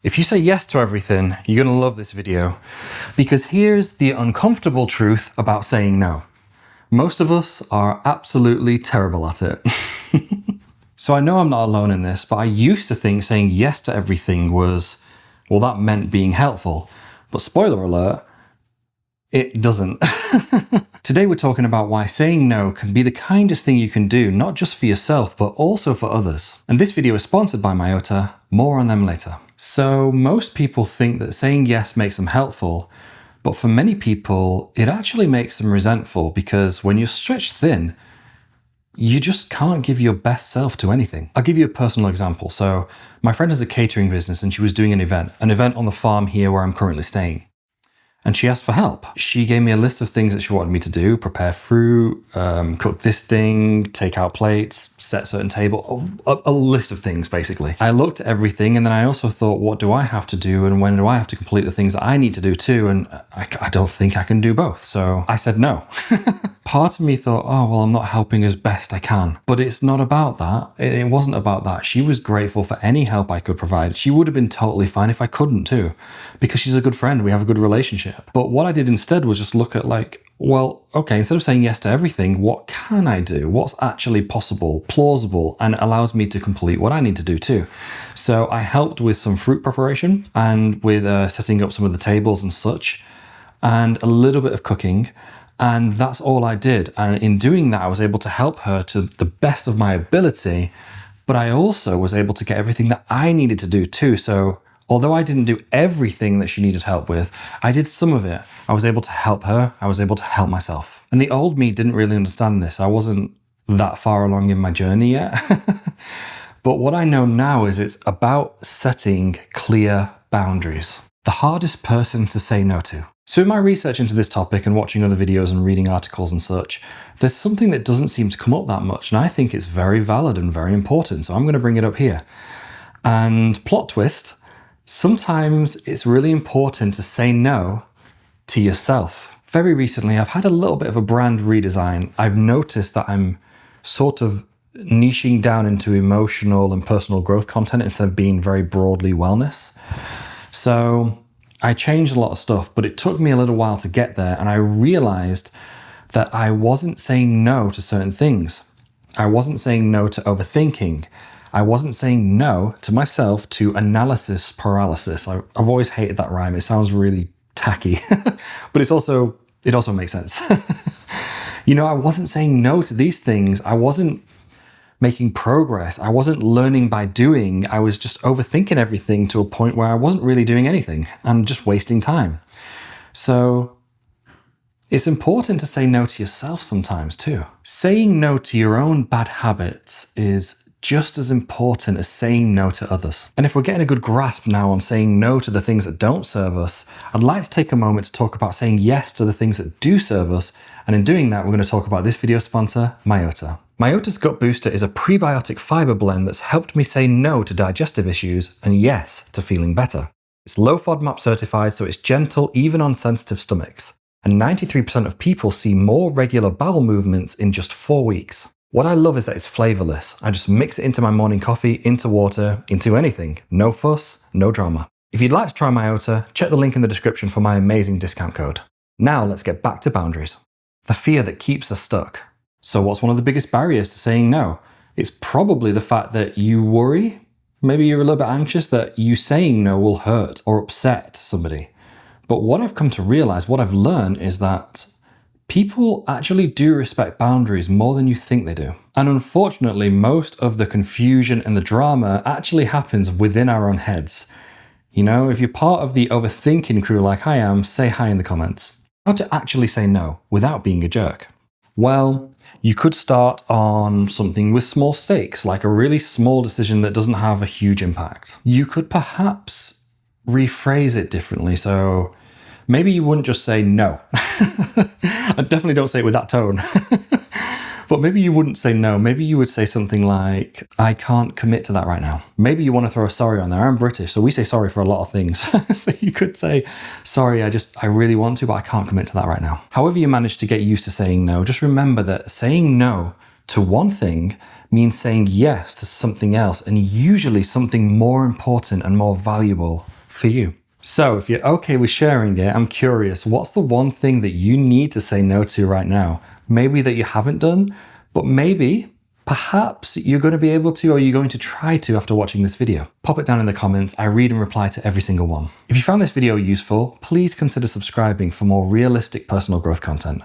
If you say yes to everything, you're going to love this video, because here's the uncomfortable truth about saying no. Most of us are absolutely terrible at it. So I know I'm not alone in this, but I used to think saying yes to everything was, well, that meant being helpful. But spoiler alert, it doesn't. Today we're talking about why saying no can be the kindest thing you can do, not just for yourself, but also for others. And this video is sponsored by Myota. More on them later. So most people think that saying yes makes them helpful, but for many people, it actually makes them resentful, because when you're stretched thin, you just can't give your best self to anything. I'll give you a personal example. So my friend has a catering business and she was doing an event on the farm here where I'm currently staying. And she asked for help. She gave me a list of things that she wanted me to do: prepare fruit, cook this thing, take out plates, set a certain table, a list of things basically. I looked at everything and then I also thought, what do I have to do and when do I have to complete the things that I need to do too? And I don't think I can do both. So I said no. Part of me thought, oh, well, I'm not helping as best I can. But it's not about that. It wasn't about that. She was grateful for any help I could provide. She would have been totally fine if I couldn't too, because she's a good friend. We have a good relationship. But what I did instead was just look at well, okay, instead of saying yes to everything, what can I do? What's actually possible, plausible, and allows me to complete what I need to do too? So I helped with some fruit preparation and with setting up some of the tables and such, and a little bit of cooking. And that's all I did. And in doing that, I was able to help her to the best of my ability, but I also was able to get everything that I needed to do too. So although I didn't do everything that she needed help with, I did some of it. I was able to help her. I was able to help myself. And the old me didn't really understand this. I wasn't that far along in my journey yet. But what I know now is it's about setting clear boundaries. The hardest person to say no to. So in my research into this topic and watching other videos and reading articles and such, there's something that doesn't seem to come up that much. And I think it's very valid and very important. So I'm going to bring it up here. And plot twist, sometimes it's really important to say no to yourself. Very recently, I've had a little bit of a brand redesign. I've noticed that I'm sort of niching down into emotional and personal growth content instead of being very broadly wellness. So I changed a lot of stuff, but it took me a little while to get there. And I realized that I wasn't saying no to certain things. I wasn't saying no to overthinking. I wasn't saying no to myself to analysis paralysis. I've always hated that rhyme. It sounds really tacky, but it also makes sense. I wasn't saying no to these things. I wasn't making progress. I wasn't learning by doing. I was just overthinking everything to a point where I wasn't really doing anything and just wasting time. So it's important to say no to yourself sometimes too. Saying no to your own bad habits is just as important as saying no to others. And if we're getting a good grasp now on saying no to the things that don't serve us, I'd like to take a moment to talk about saying yes to the things that do serve us. And in doing that, we're going to talk about this video sponsor, Myota. Myota's Gut Booster is a prebiotic fiber blend that's helped me say no to digestive issues and yes to feeling better. It's low FODMAP certified, so it's gentle even on sensitive stomachs. And 93% of people see more regular bowel movements in just 4 weeks. What I love is that it's flavorless. I just mix it into my morning coffee, into water, into anything. No fuss, no drama. If you'd like to try Myota, check the link in the description for my amazing discount code. Now let's get back to boundaries. The fear that keeps us stuck. So what's one of the biggest barriers to saying no? It's probably the fact that you worry. Maybe you're a little bit anxious that you saying no will hurt or upset somebody. But what I've come to realize, what I've learned is that people actually do respect boundaries more than you think they do. And unfortunately, most of the confusion and the drama actually happens within our own heads. If you're part of the overthinking crew like I am, say hi in the comments. How to actually say no without being a jerk? Well, you could start on something with small stakes, like a really small decision that doesn't have a huge impact. You could perhaps rephrase it differently. So maybe you wouldn't just say no. I definitely don't say it with that tone. But maybe you wouldn't say no. Maybe you would say something like, I can't commit to that right now. Maybe you want to throw a sorry on there. I'm British, so we say sorry for a lot of things. So you could say, sorry, I really want to, but I can't commit to that right now. However you manage to get used to saying no, just remember that saying no to one thing means saying yes to something else, and usually something more important and more valuable for you. So if you're okay with sharing it, I'm curious, what's the one thing that you need to say no to right now? Maybe that you haven't done, but maybe, perhaps you're going to be able to, or you're going to try to after watching this video. Pop it down in the comments. I read and reply to every single one. If you found this video useful, please consider subscribing for more realistic personal growth content.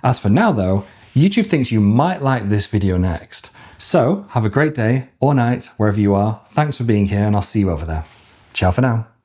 As for now though, YouTube thinks you might like this video next. So have a great day or night, wherever you are. Thanks for being here, and I'll see you over there. Ciao for now.